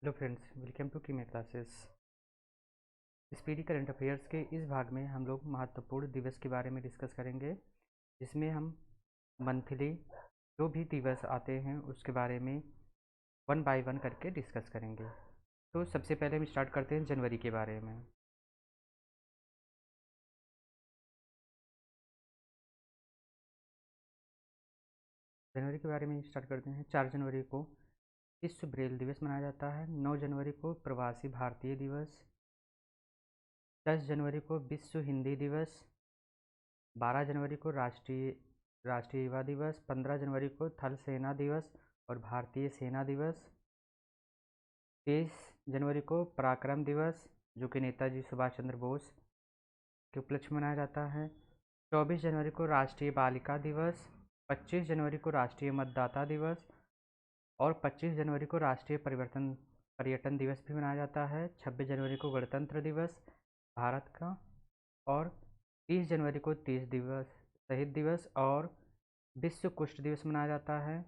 Hello friends, welcome to कीमे classes. Speedy current affairs के इस भाग में हम लोग महत्वपूर्ण दिवस के बारे में डिस्कस करेंगे, जिसमें हम मंथली जो भी दिवस आते हैं उसके बारे में वन बाय वन करके डिस्कस करेंगे। तो सबसे पहले हम स्टार्ट करते हैं जनवरी के बारे में। जनवरी के बारे में स्टार्ट करते हैं। 4 जनवरी को विश्व ब्रेल दिवस मनाया जाता है। 9 जनवरी को प्रवासी भारतीय दिवस। 10 जनवरी को विश्व हिंदी दिवस। 12 जनवरी को राष्ट्रीय युवा दिवस। 15 जनवरी को थल सेना दिवस और भारतीय सेना दिवस। 23 जनवरी को पराक्रम दिवस, जो कि नेताजी सुभाष चंद्र बोस के उपलक्ष्य में मनाया जाता है। 24 जनवरी को राष्ट्रीय बालिका दिवस। 25 जनवरी को राष्ट्रीय मतदाता दिवस और 25 जनवरी को राष्ट्रीय पर्यटन दिवस भी मनाया जाता है। 26 जनवरी को गणतंत्र दिवस भारत का और 30 जनवरी को 30 दिवस शहीद दिवस और विश्व कुष्ठ दिवस मनाया जाता है।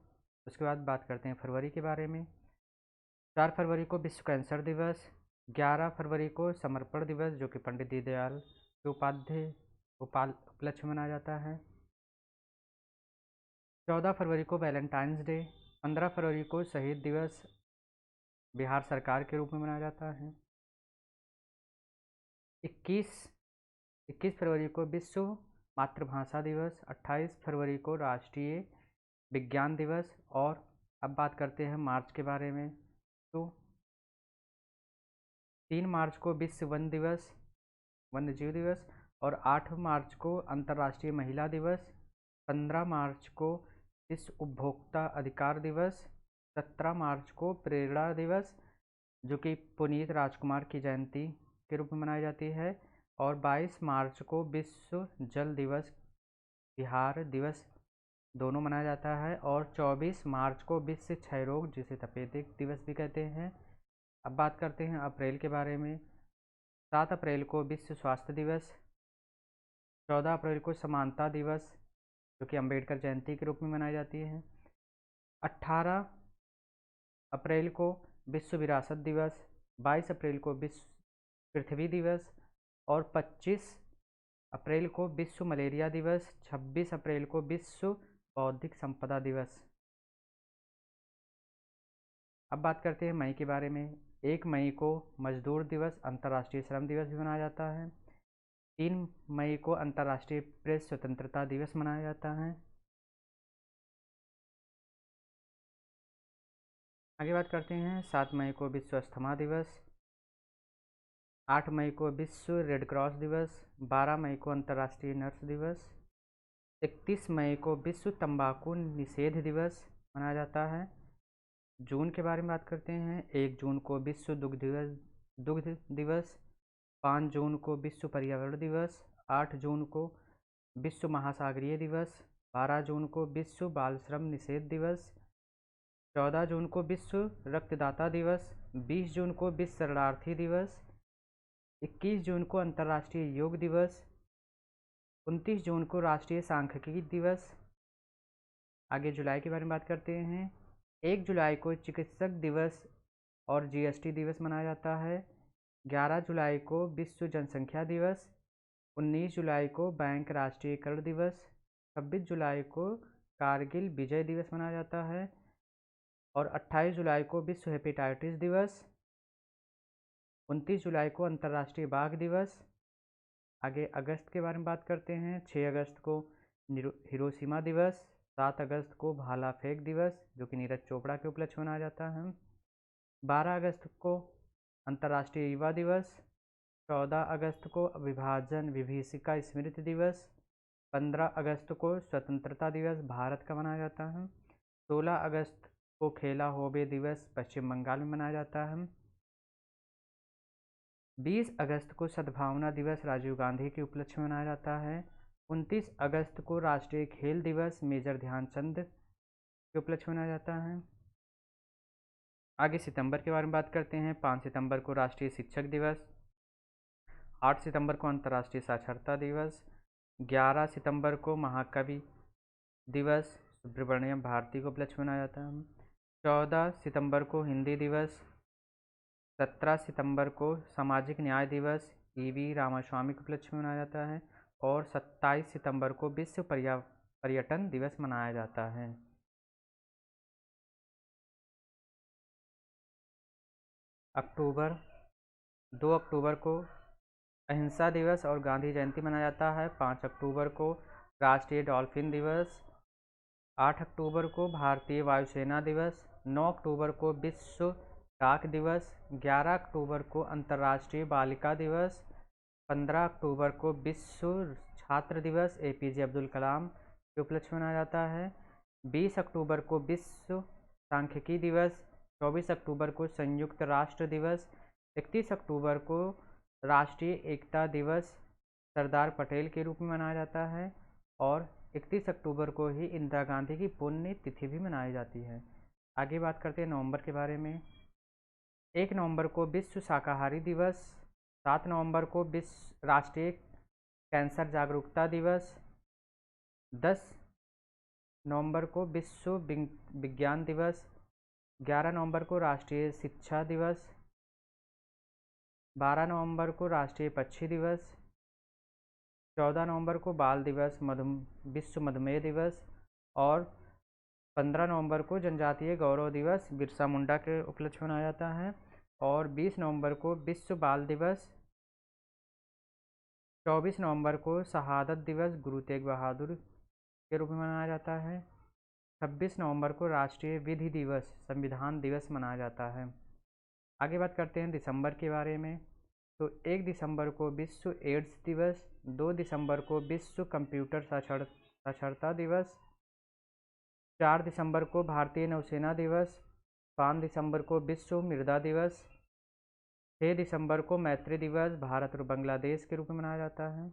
उसके बाद बात करते हैं फरवरी के बारे में। 4 फरवरी को विश्व कैंसर दिवस। 11 फरवरी को समर्पण दिवस, जो कि पंडित दीनदयाल के उपलक्ष्य में मनाया जाता है। 14 फरवरी को वैलेंटाइंस डे। 15 फरवरी को शहीद दिवस बिहार सरकार के रूप में मनाया जाता है। 21 फरवरी को विश्व मातृभाषा दिवस। 28 फरवरी को राष्ट्रीय विज्ञान दिवस। और अब बात करते हैं मार्च के बारे में। तो 3 मार्च को विश्व वन्यजीव दिवस और 8 मार्च को अंतर्राष्ट्रीय महिला दिवस। 15 मार्च को विश्व उपभोक्ता अधिकार दिवस। 17 मार्च को प्रेरणा दिवस, जो कि पुनीत राजकुमार की जयंती के रूप में मनाई जाती है। और 22 मार्च को विश्व जल दिवस बिहार दिवस दोनों मनाया जाता है। और 24 मार्च को विश्व क्षय रोग, जिसे तपेदिक दिवस भी कहते हैं। अब बात करते हैं अप्रैल के बारे में। 7 अप्रैल को विश्व स्वास्थ्य दिवस। 14 अप्रैल को समानता दिवस, जो कि अंबेडकर जयंती के रूप में मनाई जाती है। 18 अप्रैल को विश्व विरासत दिवस। 22 अप्रैल को विश्व पृथ्वी दिवस और 25 अप्रैल को विश्व मलेरिया दिवस। 26 अप्रैल को विश्व बौद्धिक संपदा दिवस। अब बात करते हैं मई के बारे में। 1 मई को मजदूर दिवस, अंतर्राष्ट्रीय श्रम दिवस भी मनाया जाता है। 3 मई को अंतर्राष्ट्रीय प्रेस स्वतंत्रता दिवस मनाया जाता है। आगे बात करते हैं 7 मई को विश्व अस्थमा दिवस। 8 मई को विश्व रेड क्रॉस दिवस। 12 मई को अंतर्राष्ट्रीय नर्स दिवस। 31 मई को विश्व तंबाकू निषेध दिवस मनाया जाता है। जून के बारे में बात करते हैं। 1 जून को विश्व दुग्ध दिवस। 5 जून को विश्व पर्यावरण दिवस। 8 जून को विश्व महासागरीय दिवस। 12 जून को विश्व बाल श्रम निषेध दिवस। 14 जून को विश्व रक्तदाता दिवस। 20 जून को विश्व शरणार्थी दिवस। 21 जून को अंतर्राष्ट्रीय योग दिवस। 29 जून को राष्ट्रीय सांख्यिकी दिवस। आगे जुलाई के बारे में बात करते हैं। 1 जुलाई को चिकित्सक दिवस और जीएसटी दिवस मनाया जाता है। 11 जुलाई को विश्व जनसंख्या दिवस। 19 जुलाई को बैंक राष्ट्रीयकरण दिवस। 26 जुलाई को कारगिल विजय दिवस मनाया जाता है और 28 जुलाई को विश्व हेपेटाइटिस दिवस। 29 जुलाई को अंतर्राष्ट्रीय बाघ दिवस। आगे अगस्त के बारे में बात करते हैं। 6 अगस्त को हिरोशिमा दिवस। 7 अगस्त को भाला फेंक दिवस, जो कि नीरज चोपड़ा के उपलक्ष्य में मनाया जाता है। 12 अगस्त को अंतर्राष्ट्रीय युवा दिवस। 14 अगस्त को विभाजन विभीषिका स्मृति दिवस। 15 अगस्त को स्वतंत्रता दिवस भारत का मनाया जाता है। 16 अगस्त को खेला होबे दिवस पश्चिम बंगाल में मनाया जाता है। 20 अगस्त को सद्भावना दिवस राजीव गांधी के उपलक्ष्य में मनाया जाता है। 29 अगस्त को राष्ट्रीय खेल दिवस मेजर ध्यानचंद के उपलक्ष्य में मनाया जाता है। आगे सितंबर के बारे में बात करते हैं। 5 सितंबर को राष्ट्रीय शिक्षक दिवस। 8 सितंबर को अंतर्राष्ट्रीय साक्षरता दिवस। 11 सितंबर को महाकवि दिवस सुब्रमण्यम भारती को उपलक्ष्य में मनाया जाता है। 14 सितंबर को हिंदी दिवस। 17 सितंबर को सामाजिक न्याय दिवस ईवी रामास्वामी के उपलक्ष्य में मनाया जाता है। और 27 सितंबर को विश्व पर्यटन दिवस मनाया जाता है। अक्टूबर 2 अक्टूबर को अहिंसा दिवस और गांधी जयंती मनाया जाता है। 5 अक्टूबर को राष्ट्रीय डॉल्फिन दिवस। 8 अक्टूबर को भारतीय वायुसेना दिवस। 9 अक्टूबर को विश्व डाक दिवस। 11 अक्टूबर को अंतर्राष्ट्रीय बालिका दिवस। 15 अक्टूबर को विश्व छात्र दिवस एपीजे अब्दुल कलाम के उपलक्ष्य में मनाया जाता है। 20 अक्टूबर को विश्व सांख्यिकी दिवस। 24 अक्टूबर को संयुक्त राष्ट्र दिवस। 31 अक्टूबर को राष्ट्रीय एकता दिवस सरदार पटेल के रूप में मनाया जाता है। और 31 अक्टूबर को ही इंदिरा गांधी की पुण्य तिथि भी मनाई जाती है। आगे बात करते हैं नवंबर के बारे में। 1 नवंबर को विश्व शाकाहारी दिवस। 7 नवंबर को विश्व राष्ट्रीय कैंसर जागरूकता दिवस। 10 नवंबर को विश्व विज्ञान दिवस। 11 नवंबर को राष्ट्रीय शिक्षा दिवस। 12 नवंबर को राष्ट्रीय पक्षी दिवस। 14 नवंबर को बाल दिवस विश्व मधुमेह दिवस। और 15 नवंबर को जनजातीय गौरव दिवस बिरसा मुंडा के उपलक्ष्य में मनाया जाता है। और 20 नवंबर को विश्व बाल दिवस। 24 नवंबर को शहादत दिवस गुरु तेग बहादुर के रूप में मनाया जाता है। 26 नवंबर को राष्ट्रीय विधि दिवस संविधान दिवस मनाया जाता है। आगे बात करते हैं दिसंबर के बारे में। तो 1 दिसंबर को विश्व एड्स दिवस। 2 दिसंबर को विश्व कंप्यूटर साक्षरता दिवस। 4 दिसंबर को भारतीय नौसेना दिवस। 5 दिसंबर को विश्व मृदा दिवस। 6 दिसंबर को मैत्री दिवस भारत और बांग्लादेश के रूप में मनाया जाता है,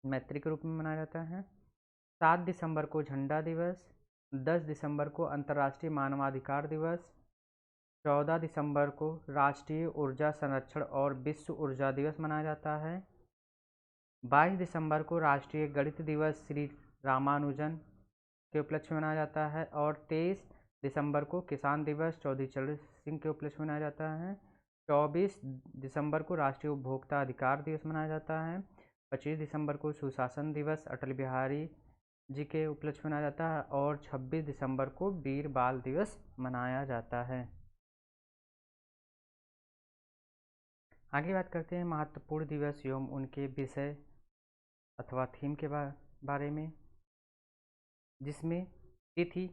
मैत्री के रूप में मनाया जाता है। 7 दिसंबर को झंडा दिवस। 10 दिसंबर को अंतर्राष्ट्रीय मानवाधिकार दिवस। 14 दिसंबर को राष्ट्रीय ऊर्जा संरक्षण और विश्व ऊर्जा दिवस मनाया जाता है। 22 दिसंबर को राष्ट्रीय गणित दिवस श्री रामानुजन के उपलक्ष्य में मनाया जाता है। और 23 दिसंबर को किसान दिवस चौधरी चरण सिंह के उपलक्ष्य में मनाया जाता है। 24 दिसंबर को राष्ट्रीय उपभोक्ता अधिकार दिवस मनाया जाता है। 25 दिसंबर को सुशासन दिवस अटल बिहारी जी के उपलक्ष्य में मनाया जाता है। और 26 दिसंबर को वीर बाल दिवस मनाया जाता है। आगे बात करते हैं महत्वपूर्ण दिवस एवं उनके विषय अथवा थीम के बारे में, जिसमें तिथि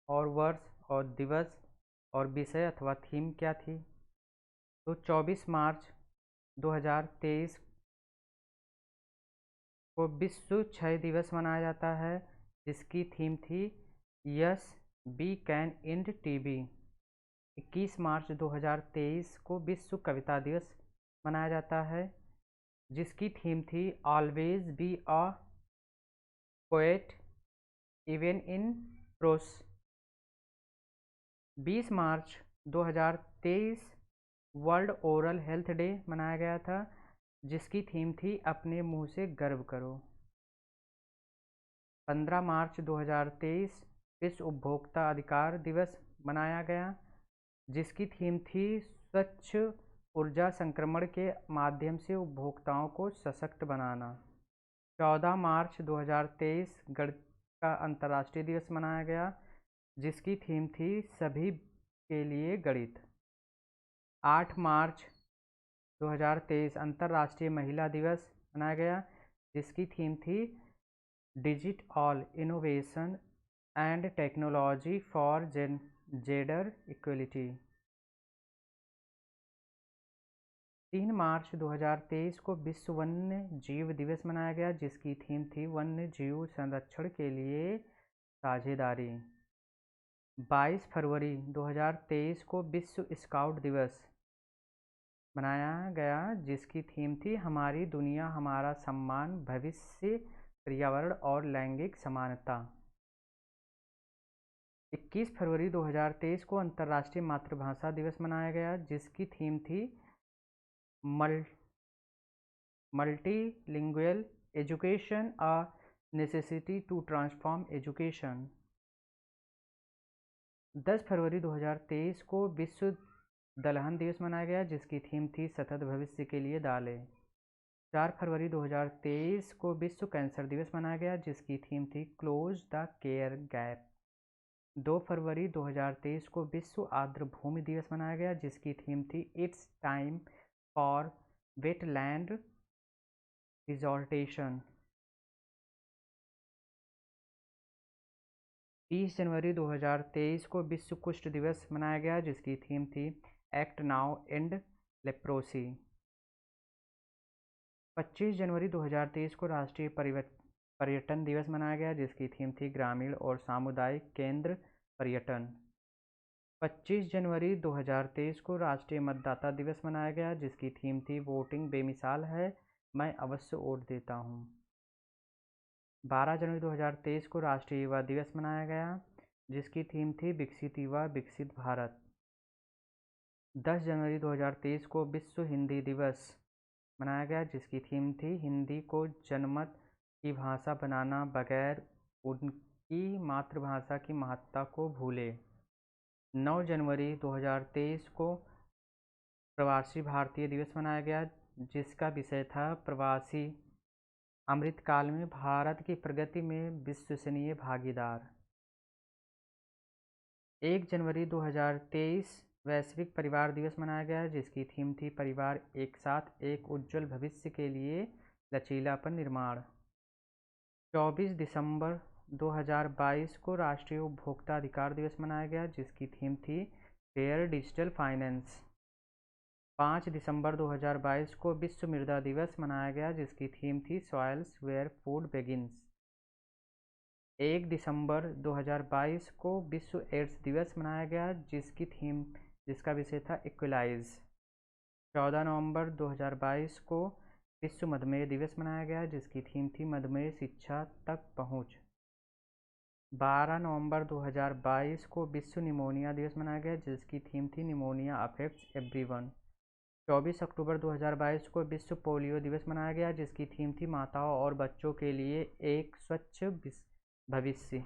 और वर्ष और दिवस और विषय अथवा थीम क्या थी। तो 24 मार्च 2023 को विश्व क्षय दिवस मनाया जाता है, जिसकी थीम थी yes we can end TB. 21 मार्च 2023 को विश्व कविता दिवस मनाया जाता है, जिसकी थीम थी always be a poet even in pros. 20 March 2023 world oral health day मनाया गया था, जिसकी थीम थी अपने मुंह से गर्व करो। 15 मार्च 2023 विश्व उपभोक्ता अधिकार दिवस मनाया गया, जिसकी थीम थी स्वच्छ ऊर्जा संक्रमण के माध्यम से उपभोक्ताओं को सशक्त बनाना। 14 मार्च 2023 गणित का अंतर्राष्ट्रीय दिवस मनाया गया, जिसकी थीम थी सभी के लिए गणित। 8 मार्च 2023 अंतर्राष्ट्रीय महिला दिवस मनाया गया, जिसकी थीम थी digit all innovation and technology for gender equality. 3 मार्च 2023 को विश्व वन्य जीव दिवस मनाया गया, जिसकी थीम थी वन्य जीव संरक्षण के लिए साझेदारी। 22 फरवरी 2023 को विश्व स्काउट दिवस मनाया गया, जिसकी थीम थी हमारी दुनिया हमारा सम्मान भविष्य पर्यावरण और लैंगिक समानता। 21 फरवरी 2023 को अंतर्राष्ट्रीय मातृभाषा दिवस मनाया गया, जिसकी थीम थी multilingual education a necessity to transform education. 10 फरवरी 2023 को विश्व दलहन दिवस मनाया गया जिसकी थीम थी सतत भविष्य के लिए दालें। 4 फरवरी 2023 को विश्व कैंसर दिवस मनाया गया जिसकी थीम थी क्लोज द केयर गैप। 2 फरवरी 2023 को विश्व आर्द्र भूमि दिवस मनाया गया जिसकी थीम थी इट्स टाइम फॉर वेटलैंड रिजॉर्टेशन। 30 जनवरी 2023 को विश्व कुष्ठ दिवस मनाया गया जिसकी थीम थी एक्ट नाउ एंड लेप्रोसी। 25 जनवरी 2023 को राष्ट्रीय पर्यटन दिवस मनाया गया जिसकी थीम थी ग्रामीण और सामुदायिक केंद्र पर्यटन। 25 जनवरी 2023 को राष्ट्रीय मतदाता दिवस मनाया गया जिसकी थीम थी वोटिंग बेमिसाल है, मैं अवश्य वोट देता हूँ। 12 जनवरी 2023 को राष्ट्रीय युवा दिवस मनाया गया जिसकी थीम थी विकसित युवा विकसित भारत। 10 जनवरी 2023 को विश्व हिंदी दिवस मनाया गया जिसकी थीम थी हिंदी को जनमत की भाषा बनाना बगैर उनकी मातृभाषा की महत्ता को भूले। 9 जनवरी 2023 को प्रवासी भारतीय दिवस मनाया गया जिसका विषय था प्रवासी अमृतकाल में भारत की प्रगति में विश्वसनीय भागीदार। 1 जनवरी 2023 वैश्विक परिवार दिवस मनाया गया जिसकी थीम थी परिवार एक साथ एक उज्जवल भविष्य के लिए लचीलापन निर्माण। 24 दिसंबर 2022 को राष्ट्रीय उपभोक्ता अधिकार दिवस मनाया गया जिसकी थीम थी फेयर डिजिटल फाइनेंस। 5 दिसंबर 2022 को विश्व मृदा दिवस मनाया गया जिसकी थीम थी सॉइल्स वेयर फूड बिगिंस। 1 दिसंबर 2022 को विश्व एड्स दिवस मनाया गया जिसका विषय था इक्वलाइज। 14 नवंबर 2022 को विश्व मधुमेह दिवस मनाया गया जिसकी थीम थी मधुमेह शिक्षा तक पहुंच। 12 नवंबर 2022 को विश्व निमोनिया दिवस मनाया गया जिसकी थीम थी निमोनिया अफेक्ट्स एवरीवन। 24 अक्टूबर 2022 को विश्व पोलियो दिवस मनाया गया जिसकी थीम थी माताओं और बच्चों के लिए एक स्वच्छ भविष्य।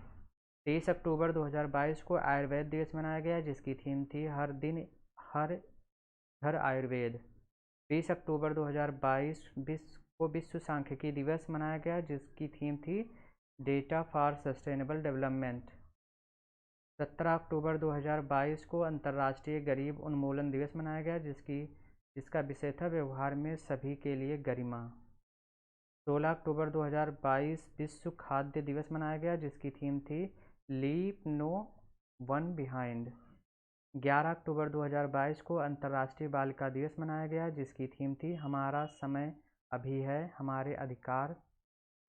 23 अक्टूबर 2022 को आयुर्वेद दिवस मनाया गया जिसकी थीम थी हर दिन हर घर आयुर्वेद। 20 अक्टूबर 2022 को विश्व सांख्यिकी दिवस मनाया गया जिसकी थीम थी डेटा फॉर सस्टेनेबल डेवलपमेंट। 17 अक्टूबर 2022 को अंतर्राष्ट्रीय गरीब उन्मूलन दिवस मनाया गया जिसका विषय था व्यवहार में सभी के लिए गरिमा। 16 अक्टूबर 2022 विश्व खाद्य दिवस मनाया गया जिसकी थीम थी लीव नो वन बिहाइंड। 11 अक्टूबर 2022 को अंतर्राष्ट्रीय बालिका दिवस मनाया गया जिसकी थीम थी हमारा समय अभी है, हमारे अधिकार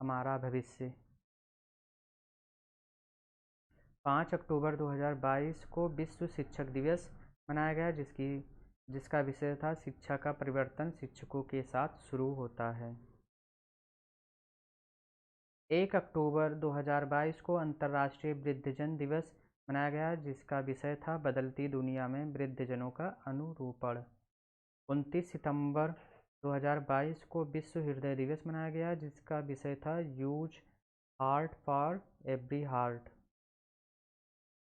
हमारा भविष्य। 5 अक्टूबर 2022 को विश्व शिक्षक दिवस मनाया गया जिसका विषय था शिक्षा का परिवर्तन शिक्षकों के साथ शुरू होता है। 1 अक्टूबर 2022 को अंतर्राष्ट्रीय वृद्धजन दिवस मनाया गया जिसका विषय था बदलती दुनिया में वृद्धजनों का अनुरूपण। 29 सितंबर 2022 को विश्व हृदय दिवस मनाया गया जिसका विषय था use heart for every heart.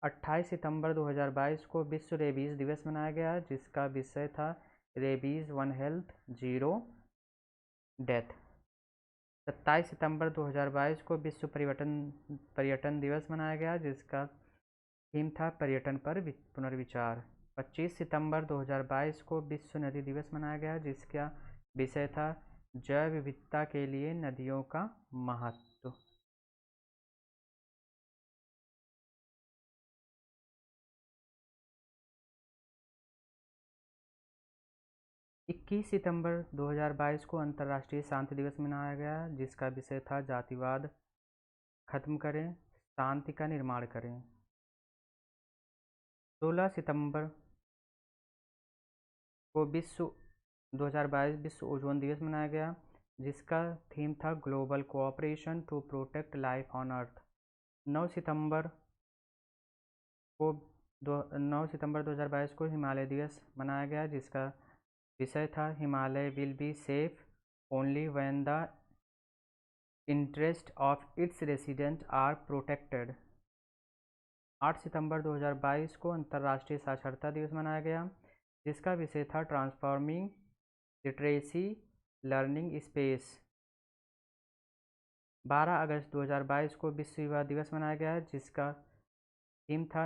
28 सितंबर 2022 को विश्व रेबीज़ दिवस मनाया गया जिसका विषय था rabies one health zero death. 27 सितंबर 2022 को विश्व पर्यटन दिवस मनाया गया जिसका थीम था पर्यटन पर पुनर्विचार। 25 सितंबर 2022 को विश्व नदी दिवस मनाया गया जिसका विषय था जैव विविधता के लिए नदियों का महत्व। 21 सितंबर 2022 को अंतर्राष्ट्रीय शांति दिवस मनाया गया जिसका विषय था जातिवाद खत्म करें, शांति का निर्माण करें। 16 सितंबर को 2022 विश्व ओजोन दिवस मनाया गया जिसका थीम था global cooperation to protect life on earth. 9 सितंबर 2022 को हिमालय दिवस मनाया गया जिसका विषय था Himalaya will be safe only when the interest of its resident are protected. 8 सितंबर 2022 को अंतर्राष्ट्रीय साक्षरता दिवस मनाया गया जिसका विषय था ट्रांसफॉर्मिंग लिटरेसी लर्निंग स्पेस। 12 अगस्त 2022 को विश्व युवा दिवस मनाया गया है, जिसका थीम था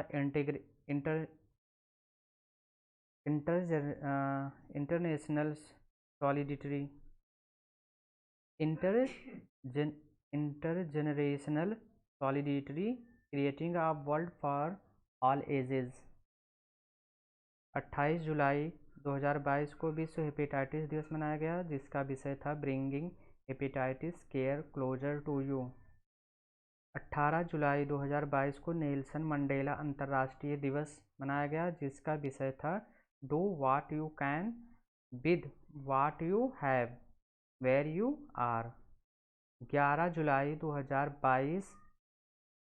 international solidity intergenerational solidity creating a world for all ages. 28 जुलाई 2022 को विश्व हेपेटाइटिस दिवस मनाया गया, जिसका विषय था bringing hepatitis care closer to you. 18 जुलाई 2022 को नेल्सन मंडेला अंतर्राष्ट्रीय दिवस मनाया गया, जिसका विषय था do what you can with what you have where you are. 11 जुलाई 2022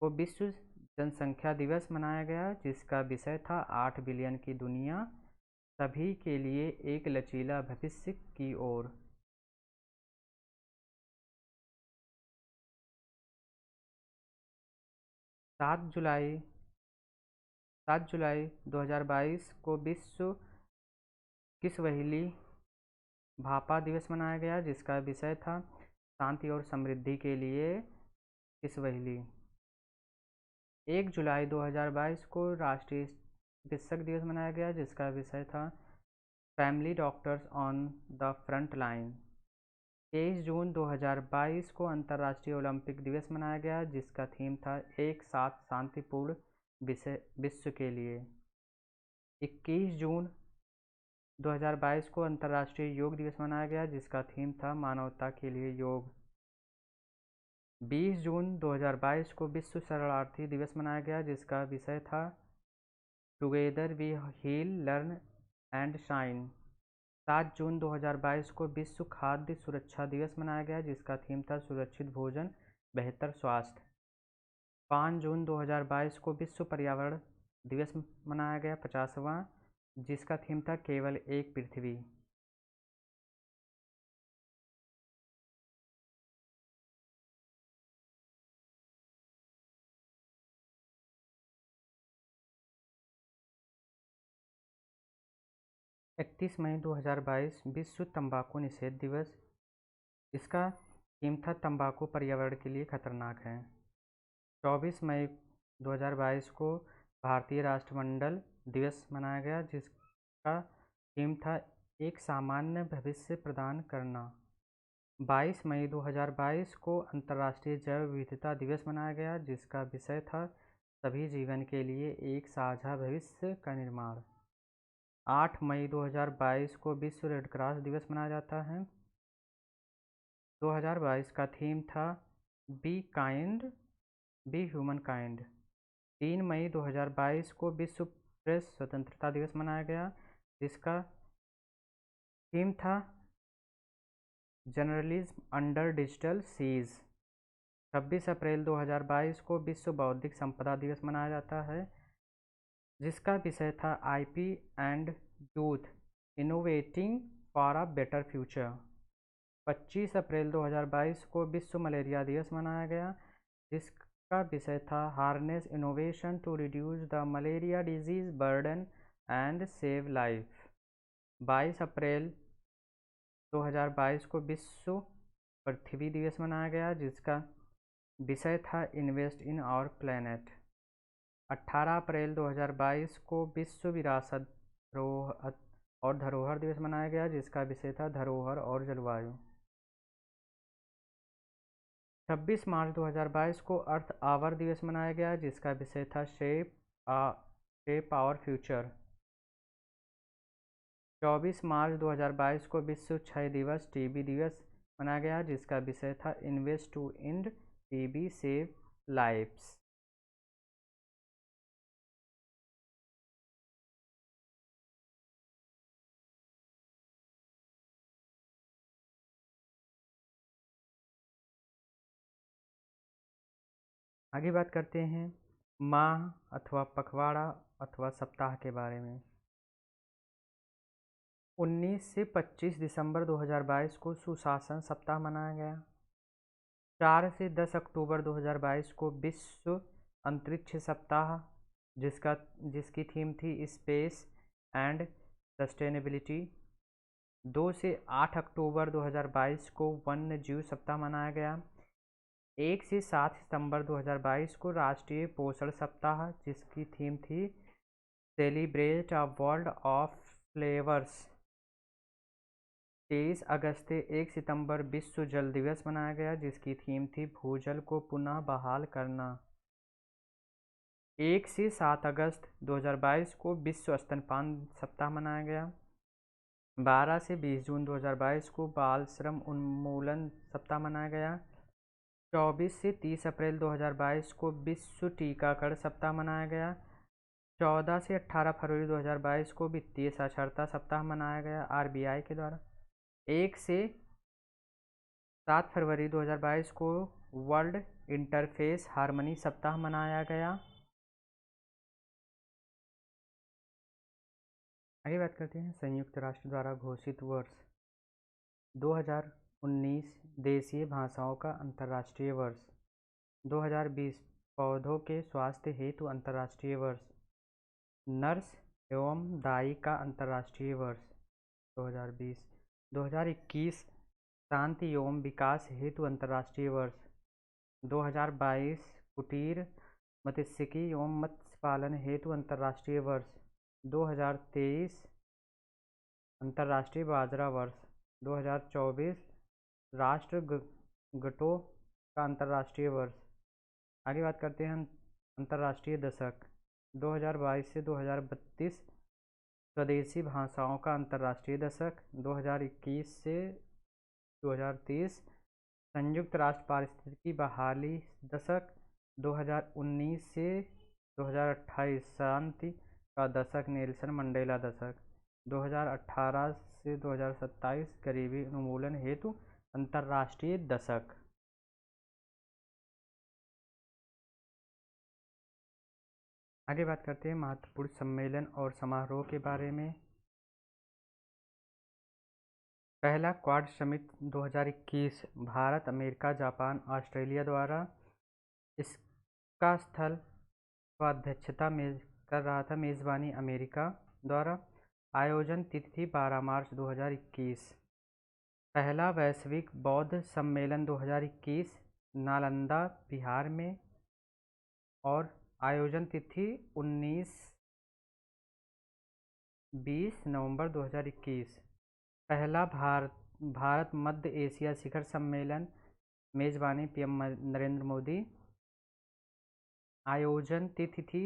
को विश्व जनसंख्या दिवस मनाया गया, जिसका विषय था 8 बिलियन की दुनिया, सभी के लिए एक लचीला भविष्य की ओर। 7 जुलाई 2022 को विश्व किसवहिली भापा दिवस मनाया गया, जिसका विषय था शांति और समृद्धि के लिए किसवहिली। 1 जुलाई 2022 को राष्ट्रीय चिकित्सक दिवस मनाया गया, जिसका विषय था family doctors on the front line. 23 जून 2022 को अंतर्राष्ट्रीय ओलंपिक दिवस मनाया गया, जिसका थीम था एक साथ शांतिपूर्ण विश्व के लिए। 21 जून 2022 को अंतर्राष्ट्रीय योग दिवस मनाया गया, जिसका थीम था मानवता के लिए योग। 20 जून 2022 को विश्व शरणार्थी दिवस मनाया गया, जिसका विषय था together we heal learn and shine. 7 जून 2022 को विश्व खाद्य सुरक्षा दिवस मनाया गया, जिसका थीम था सुरक्षित भोजन बेहतर स्वास्थ्य। 5 जून 2022 को विश्व पर्यावरण दिवस मनाया गया 50वां, जिसका थीम था केवल एक पृथ्वी। इकतीस मई 2022 विश्व तंबाकू निषेध दिवस। इसका थीम था तंबाकू पर्यावरण के लिए खतरनाक है। 24 मई 2022 को भारतीय राष्ट्रमंडल दिवस मनाया गया, जिसका थीम था एक सामान्य भविष्य प्रदान करना। 22 मई 2022 को अंतर्राष्ट्रीय जैव विविधता दिवस मनाया गया, जिसका विषय था सभी जीवन के लिए एक साझा भविष्य का निर्माण। 8 मई 2022 को विश्व रेड क्रॉस दिवस मनाया जाता है। 2022 का थीम था be kind be human kind. 3 मई 2022 को विश्व प्रेस स्वतंत्रता दिवस मनाया गया, जिसका थीम था जर्नलिज्म अंडर डिजिटल सीज। 26 अप्रैल 2022 को विश्व बौद्धिक संपदा दिवस मनाया जाता है, जिसका विषय था IP and youth innovating for a better future. 25 अप्रैल 2022 को विश्व मलेरिया दिवस मनाया गया, जिसका विषय था harness innovation to reduce the malaria disease burden and save life. 22 अप्रैल 2022 को विश्व पृथ्वी दिवस मनाया गया, जिसका विषय था इन्वेस्ट इन आवर प्लैनेट। 18 अप्रैल 2022 को विश्व विरासत और धरोहर दिवस मनाया गया, जिसका विषय था धरोहर और जलवायु। 26 मार्च 2022 को अर्थ आवर दिवस मनाया गया, जिसका विषय था शेप आवर फ्यूचर। 24 मार्च 2022 को विश्व क्षय दिवस टीबी दिवस मनाया गया, जिसका विषय था invest to end TB save lives. आगे बात करते हैं माह अथवा पखवाड़ा अथवा सप्ताह के बारे में। 19 से 25 दिसंबर 2022 को सुशासन सप्ताह मनाया गया। 4 से 10 अक्टूबर 2022 को विश्व अंतरिक्ष सप्ताह, जिसकी थीम थी स्पेस एंड सस्टेनेबिलिटी। 2 से 8 अक्टूबर 2022 को वन्य जीव सप्ताह मनाया गया। 1 से 7 सितंबर 2022 को राष्ट्रीय पोषण सप्ताह, जिसकी थीम थी celebrate a world of flavours. 23 अगस्त से 1 सितंबर विश्व जल दिवस मनाया गया, जिसकी थीम थी भूजल को पुनः बहाल करना। 1 से 7 अगस्त 2022 को विश्व स्तनपान सप्ताह मनाया गया। 12 से 20 जून 2022 को बाल श्रम उन्मूलन सप्ताह मनाया गया। 24 से 30 अप्रैल 2022 को विश्व टीकाकरण सप्ताह मनाया गया। 14 से 18 फरवरी 2022 को वित्तीय साक्षरता सप्ताह मनाया गया आरबीआई के द्वारा। 1 से 7 फरवरी 2022 को वर्ल्ड इंटरफेस हार्मनी सप्ताह मनाया गया। आगे बात करते हैं संयुक्त राष्ट्र द्वारा घोषित वर्ष 2019 देशीय भाषाओं का अंतर्राष्ट्रीय वर्ष। 2020 पौधों के स्वास्थ्य हेतु अंतर्राष्ट्रीय वर्ष। नर्स एवं दाई का अंतर्राष्ट्रीय वर्ष 2020। 2021 शांति एवं विकास हेतु अंतर्राष्ट्रीय वर्ष। 2022 कुटीर मत्स्यिकी एवं मत्स्य पालन हेतु अंतर्राष्ट्रीय वर्ष। 2023 अंतर्राष्ट्रीय बाजरा वर्ष। 2024 राष्ट्र गटों का अंतर्राष्ट्रीय वर्ष। आगे बात करते हैं अंतर्राष्ट्रीय दशक। 2022 से 2032 स्वदेशी भाषाओं का अंतर्राष्ट्रीय दशक। 2021 से 2030 संयुक्त राष्ट्र पारिस्थितिकी बहाली दशक। 2019 से 2028 शांति का दशक नेल्सन मंडेला दशक। 2018 से 2027 गरीबी उन्मूलन हेतु अंतर्राष्ट्रीय दशक। आगे बात करते हैं महत्वपूर्ण सम्मेलन और समारोह के बारे में। पहला quad summit 2021 Bharat, America, Japan, Australia द्वारा। इसका स्थल व अध्यक्षता में कर रहा था मेज़बानी अमेरिका द्वारा। आयोजन तिथि थी 12 मार्च 2021। पहला वैश्विक बौद्ध सम्मेलन 2021 नालंदा बिहार में, और आयोजन तिथि 19-20 नवंबर 2021। पहला भारत मध्य एशिया शिखर सम्मेलन, मेज़बानी पीएम नरेंद्र मोदी। आयोजन तिथि थी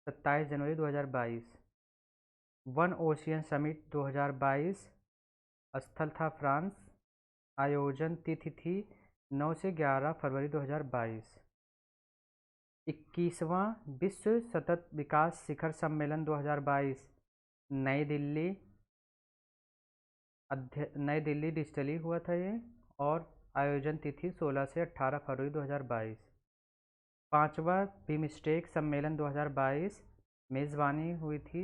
27 जनवरी 2022। वन ओशियन समिट 2022 स्थल था फ्रांस। आयोजन तिथि थी 9 से 11 फरवरी 2022। 21वां विश्व सतत विकास शिखर सम्मेलन 2022 नई दिल्ली डिजिटली हुआ था ये, और आयोजन तिथि 16 से 18 फरवरी 2022। 5वां बिमस्टेक सम्मेलन 2022 मेज़बानी हुई थी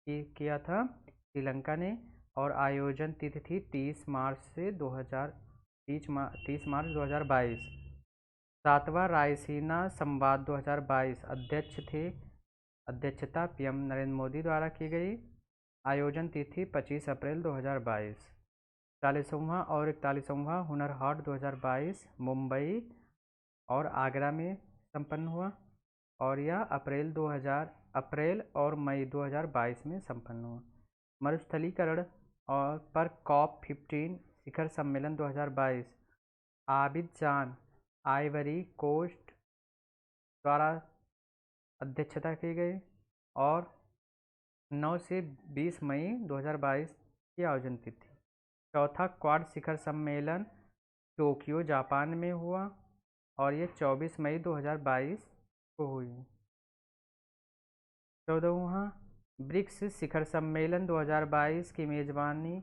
किया था श्रीलंका ने, और आयोजन तिथि थी 30 मार्च से 30 मार्च 2022। 7वां रायसीना संवाद 2022 अध्यक्षता पीएम नरेंद्र मोदी द्वारा की गई। आयोजन तिथि 25 अप्रैल 2022। 40वां और 41वां हुनर हाट 2022 मुंबई और आगरा में संपन्न हुआ, और यह अप्रैल और मई 2022 में संपन्न हुआ। मरुस्थलीकरण और पर COP15 शिखर सम्मेलन 2022 आबिदजान आइवरी कोस्ट द्वारा अध्यक्षता की गई, और 9 से 20 मई 2022 की आयोजन तिथि। चौथा क्वाड शिखर सम्मेलन टोक्यो जापान में हुआ, और ये 24 मई 2022 को हुई। 14वां ब्रिक्स शिखर सम्मेलन 2022 की मेज़बानी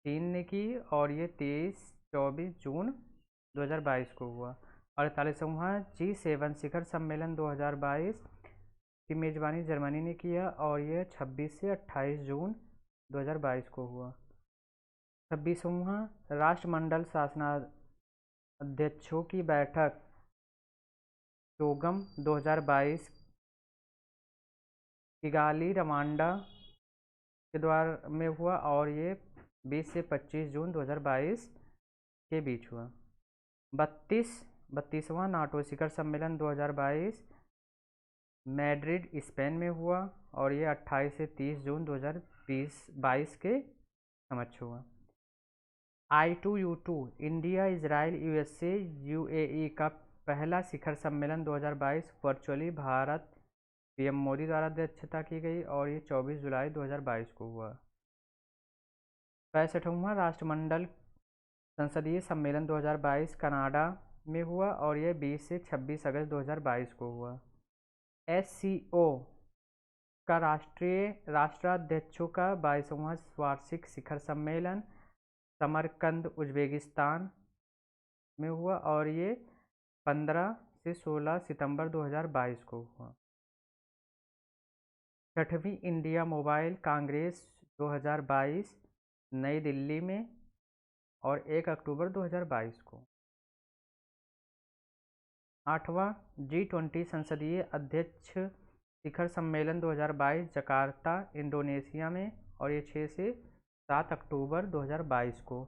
चीन ने की, और ये 23-24 जून 2022 को हुआ। 48वां G7 शिखर सम्मेलन 2022 की मेज़बानी जर्मनी ने किया, और यह 26 से 28 जून 2022 को हुआ। 26वां राष्ट्रमंडल शासनाध्यक्षों की बैठक टोगम 2022 किगाली रवांडा के द्वारा में हुआ और ये 20 से 25 जून 2022 के बीच हुआ। 32वां नाटो शिखर सम्मेलन 2022 मैड्रिड स्पेन में हुआ और ये 28 से 30 जून 2022 के समक्ष हुआ। I2U2 India Israel USA UAE का पहला शिखर सम्मेलन 2022 वर्चुअली भारत PM मोदी द्वारा अध्यक्षता की गई और ये 24 जुलाई 2022 को हुआ। 65वां राष्ट्रमंडल संसदीय सम्मेलन 2022 कनाडा में हुआ और यह 20 से 26 अगस्त 2022 को हुआ। SCO का राष्ट्राध्यक्षों का 22वां वार्षिक शिखर सम्मेलन समरकंद उज्बेकिस्तान में हुआ और ये 15 से 16 सितंबर 2022 को हुआ। 6वीं इंडिया मोबाइल कांग्रेस 2022 नई दिल्ली में और 1 अक्टूबर 2022 को। 8वां G20 संसदीय अध्यक्ष शिखर सम्मेलन 2022 जकार्ता इंडोनेशिया में और ये 6 से 7 अक्टूबर 2022 को।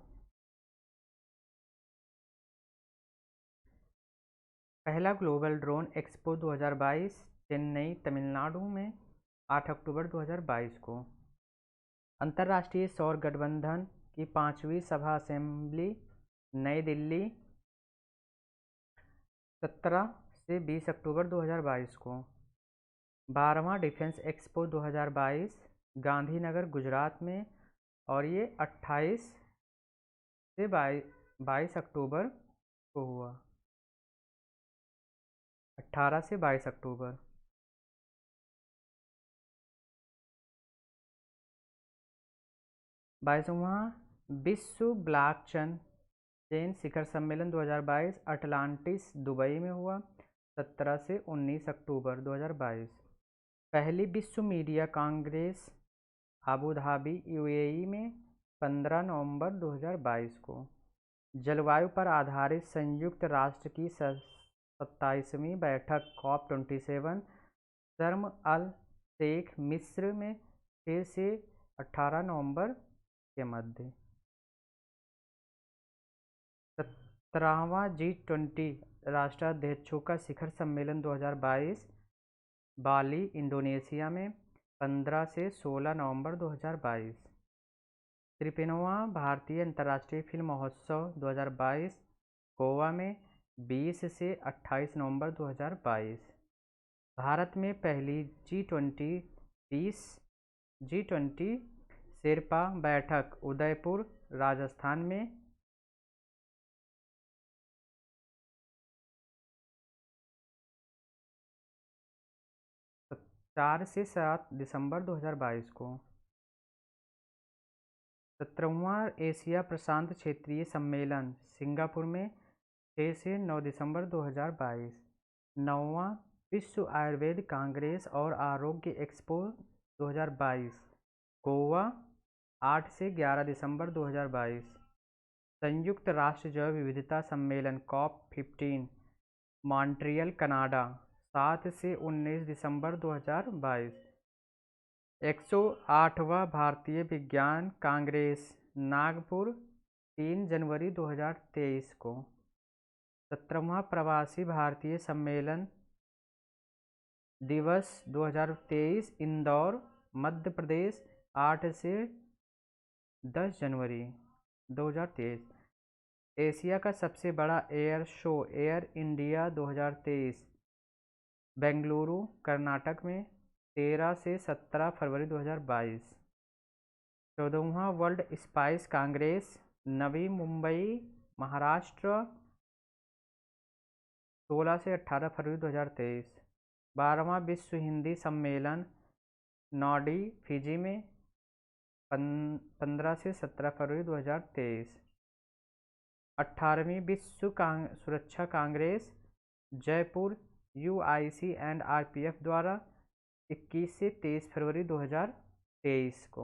पहला global drone expo 2022 Chennai Tamil Nadu में 8 अक्टूबर 2022 को। अंतर्राष्ट्रीय सौर गठबंधन की 5वीं सभा असेंबली नई दिल्ली 17 से 20 अक्टूबर 2022 को। 12वां डिफेंस एक्सपो 2022 गांधीनगर गुजरात में और ये 28 से 22 अक्टूबर को हुआ। 18 से 22 अक्टूबर। 22वां विश्व ब्लॉकचेन शिखर सम्मेलन 2022 अटलांटिस दुबई में हुआ 17 से 19 अक्टूबर 2022। पहली विश्व media Congress Abu Dhabi UAE में 15 नवंबर 2022 को। जलवायु पर आधारित संयुक्त राष्ट्र की 27वीं बैठक COP27 शर्म अल शेख मिस्र में 6 से 18 नवंबर के मध्य। 17वां G20 राष्ट्राध्यक्षों का शिखर सम्मेलन 2022 बाली इंडोनेशिया में 15 से 16 नवंबर 2022। 53वां भारतीय अंतर्राष्ट्रीय फिल्म महोत्सव 2022 गोवा में 20 से 28 नवंबर 2022। भारत में पहली G20 शेरपा बैठक उदयपुर राजस्थान में 4 से 7 दिसंबर 2022 को। 17वां एशिया प्रशांत क्षेत्रीय सम्मेलन सिंगापुर में 6 से 9 दिसंबर 2022। 9वां विश्व आयुर्वेद कांग्रेस और आरोग्य एक्सपो 2022 गोवा 8 से 11 दिसंबर 2022। संयुक्त राष्ट्र जैव विविधता सम्मेलन COP15 मॉन्ट्रियल कनाडा 7 से 19 दिसंबर 2022। 108वां भारतीय विज्ञान कांग्रेस नागपुर 3 जनवरी 2023 को। 17वां प्रवासी भारतीय सम्मेलन दिवस 2023 इंदौर मध्य प्रदेश 8 से 10 जनवरी 2023। एशिया का सबसे बड़ा air show air India 2023 Bengaluru Karnataka में 13 से 17 फरवरी 2022। 14वां वर्ल्ड स्पाइस कांग्रेस नवी मुंबई महाराष्ट्र 16 से 18 फरवरी 2023। 12वां विश्व हिंदी सम्मेलन नॉडी फिजी में 15 से 17 फरवरी 2023। 18वीं विश्व सुरक्षा Congress Jaipur UIC and RPF द्वारा 21 से 23 फरवरी 2023 को।